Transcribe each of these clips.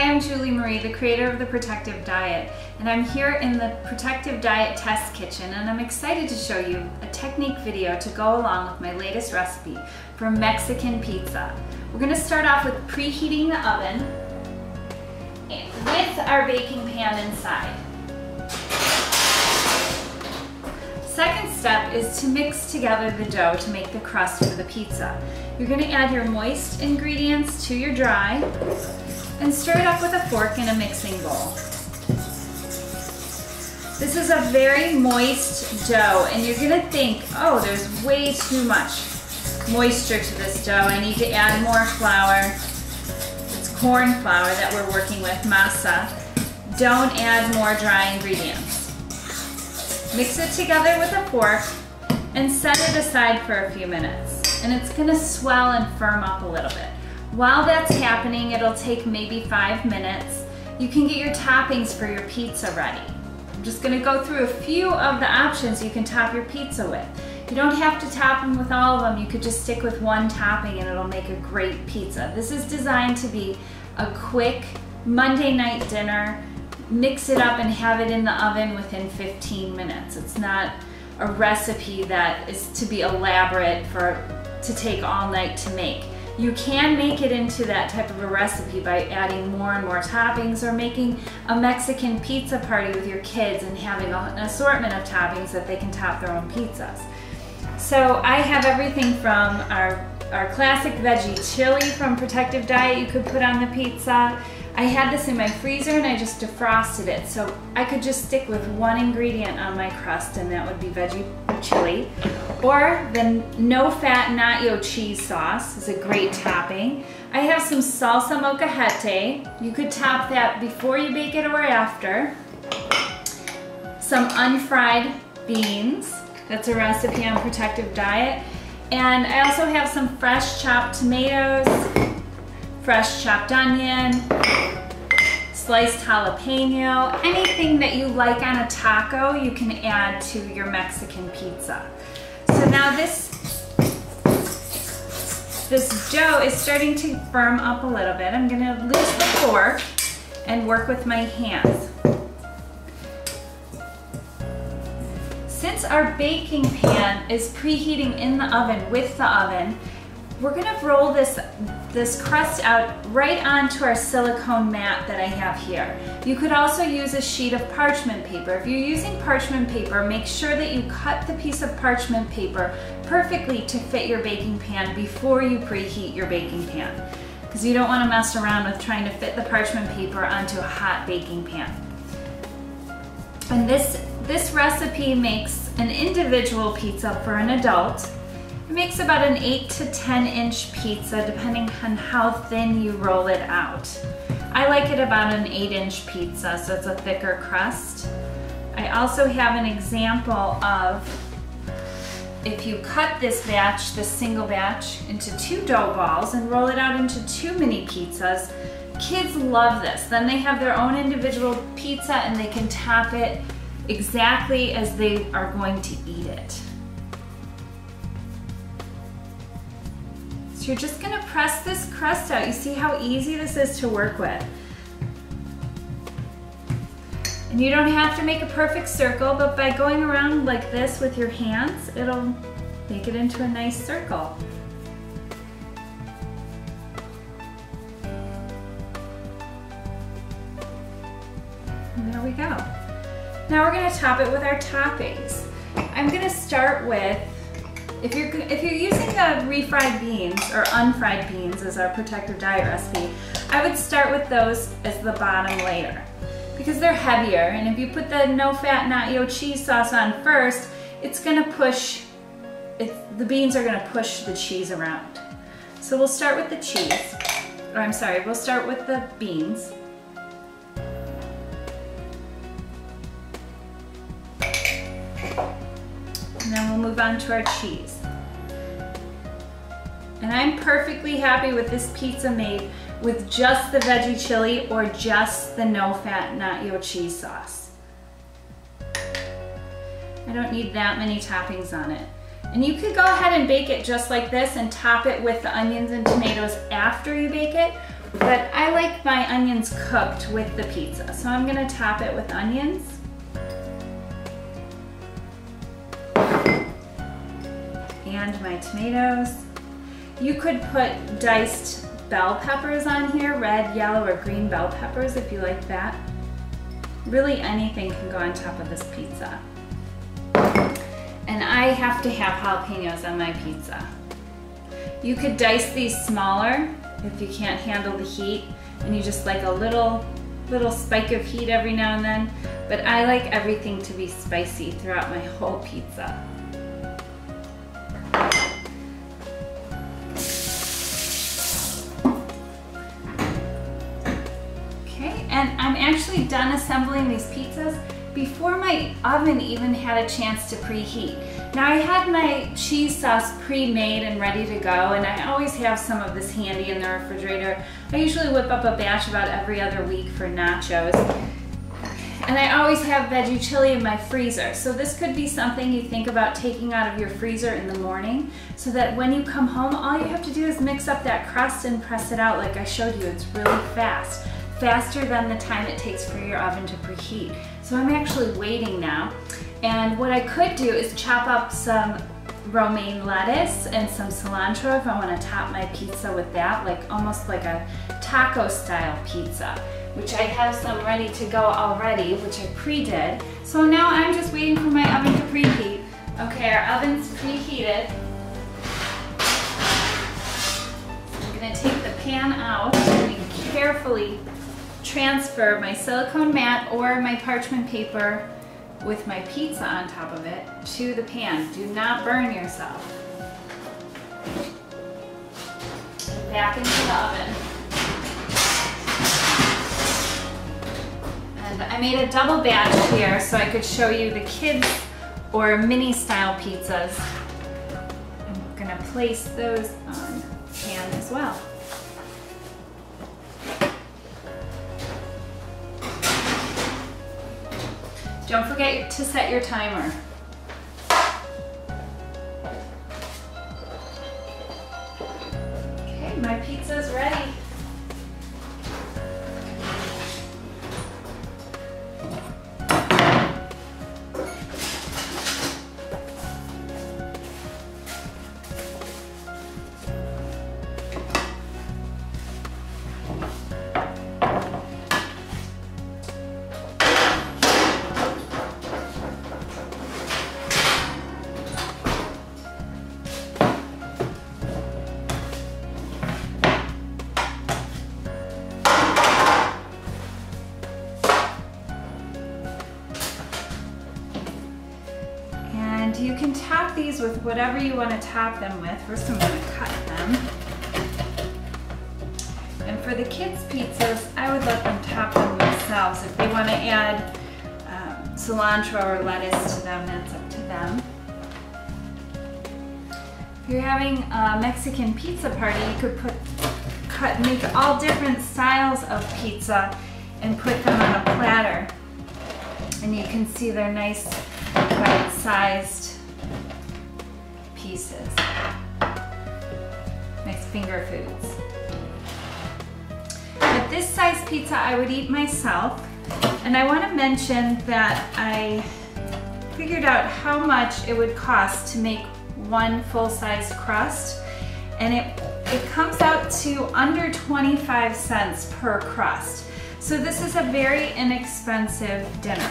I'm Julie Marie, the creator of The Protective Diet, and I'm here in the Protective Diet Test Kitchen, and I'm excited to show you a technique video to go along with my latest recipe for Mexican pizza. We're going to start off with preheating the oven with our baking pan inside. Second step is to mix together the dough to make the crust for the pizza. You're going to add your moist ingredients to your dry and stir it up with a fork in a mixing bowl. This is a very moist dough, and you're going to think, oh, there's way too much moisture to this dough. I need to add more flour. It's corn flour that we're working with, masa. Don't add more dry ingredients. Mix it together with a fork and set it aside for a few minutes. And it's going to swell and firm up a little bit. While that's happening, it'll take maybe 5 minutes. You can get your toppings for your pizza ready. I'm just going to go through a few of the options you can top your pizza with. You don't have to top them with all of them. You could just stick with one topping and it'll make a great pizza. This is designed to be a quick Monday night dinner. Mix it up and have it in the oven within 15 minutes. It's not a recipe that is to be elaborate to take all night to make. You can make it into that type of a recipe by adding more and more toppings, or making a Mexican pizza party with your kids and having an assortment of toppings that they can top their own pizzas. So I have everything from our classic veggie chili from Protective Diet you could put on the pizza. I had this in my freezer and I just defrosted it, so I could just stick with one ingredient on my crust, and that would be veggie chili. Or the no-fat nacho cheese sauce is a great topping. I have some salsa molcajete. You could top that before you bake it or after. Some unfried beans. That's a recipe on Protective Diet. And I also have some fresh chopped tomatoes, fresh chopped onion, sliced jalapeno. Anything that you like on a taco, you can add to your Mexican pizza. So now this dough is starting to firm up a little bit. I'm going to loose the fork and work with my hands. Since our baking pan is preheating in the oven with the oven, we're going to roll this crust out right onto our silicone mat that I have here. You could also use a sheet of parchment paper. If you're using parchment paper, make sure that you cut the piece of parchment paper perfectly to fit your baking pan before you preheat your baking pan, because you don't want to mess around with trying to fit the parchment paper onto a hot baking pan. And this recipe makes an individual pizza for an adult. It makes about an 8 to 10 inch pizza depending on how thin you roll it out. I like it about an 8-inch pizza, so it's a thicker crust. I also have an example of if you cut this batch, this single batch, into 2 dough balls and roll it out into 2 mini pizzas. Kids love this. Then they have their own individual pizza and they can top it exactly as they are going to eat it. So you're just going to press this crust out. You see how easy this is to work with. And you don't have to make a perfect circle, but by going around like this with your hands, it'll make it into a nice circle. And there we go. Now we're going to top it with our toppings. I'm going to start with, if you're using the refried beans or unfried beans as our Protective Diet recipe, I would start with those as the bottom layer because they're heavier, and if you put the no-fat nacho cheese sauce on first, it's going to push, the beans are going to push the cheese around. So we'll start with the cheese, or I'm sorry, we'll start with the beans. And then we'll move on to our cheese. And I'm perfectly happy with this pizza made with just the veggie chili or just the no-fat nacho cheese sauce. I don't need that many toppings on it. And you could go ahead and bake it just like this and top it with the onions and tomatoes after you bake it, But I like my onions cooked with the pizza, so I'm gonna top it with onions. And my tomatoes. You could put diced bell peppers on here, red, yellow, or green bell peppers if you like that. Really anything can go on top of this pizza. And I have to have jalapenos on my pizza. You could dice these smaller if you can't handle the heat and you just like a little spike of heat every now and then, but I like everything to be spicy throughout my whole pizza. Okay, and I'm actually done assembling these pizzas before my oven even had a chance to preheat. Now I had my cheese sauce pre-made and ready to go, and I always have some of this handy in the refrigerator. I usually whip up a batch about every other week for nachos. And I always have veggie chili in my freezer. So this could be something you think about taking out of your freezer in the morning so that when you come home, all you have to do is mix up that crust and press it out like I showed you. It's really fast. Faster than the time it takes for your oven to preheat. So I'm actually waiting now. And what I could do is chop up some romaine lettuce and some cilantro if I want to top my pizza with that, like almost like a taco style pizza, which I have some ready to go already, which I pre-did. So now I'm just waiting for my oven to preheat. Okay, our oven's preheated. I'm gonna take the pan out and carefully transfer my silicone mat or my parchment paper with my pizza on top of it to the pan. Do not burn yourself. Back into the oven. And I made a double batch here so I could show you the kids or mini style pizzas. I'm gonna place those on the pan as well. Don't forget to set your timer. Okay, my pizza's ready. You can top these with whatever you want to top them with. First I'm going to cut them. And for the kids' pizzas, I would let them top them themselves. If they want to add cilantro or lettuce to them, that's up to them. If you're having a Mexican pizza party, you could make all different styles of pizza and put them on a platter. And you can see they're nice bite-sized pieces. Nice finger foods. But this size pizza I would eat myself. And I want to mention that I figured out how much it would cost to make one full-size crust. And it comes out to under 25 cents per crust. So this is a very inexpensive dinner.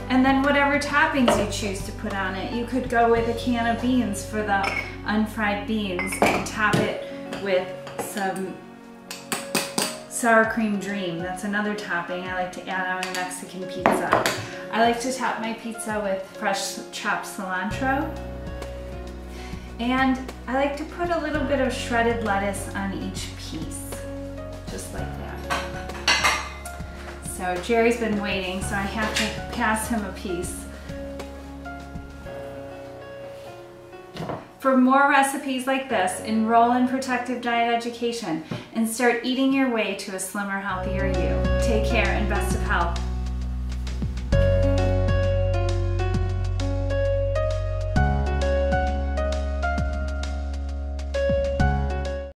And then whatever toppings you choose to put on it, you could go with a can of beans for the unfried beans and top it with some sour cream dream. That's another topping I like to add on a Mexican pizza. I like to top my pizza with fresh chopped cilantro. And I like to put a little bit of shredded lettuce on each piece, just like that. So Jerry's been waiting, so I have to pass him a piece. For more recipes like this, enroll in Protective Diet Education and start eating your way to a slimmer, healthier you. Take care and best of health.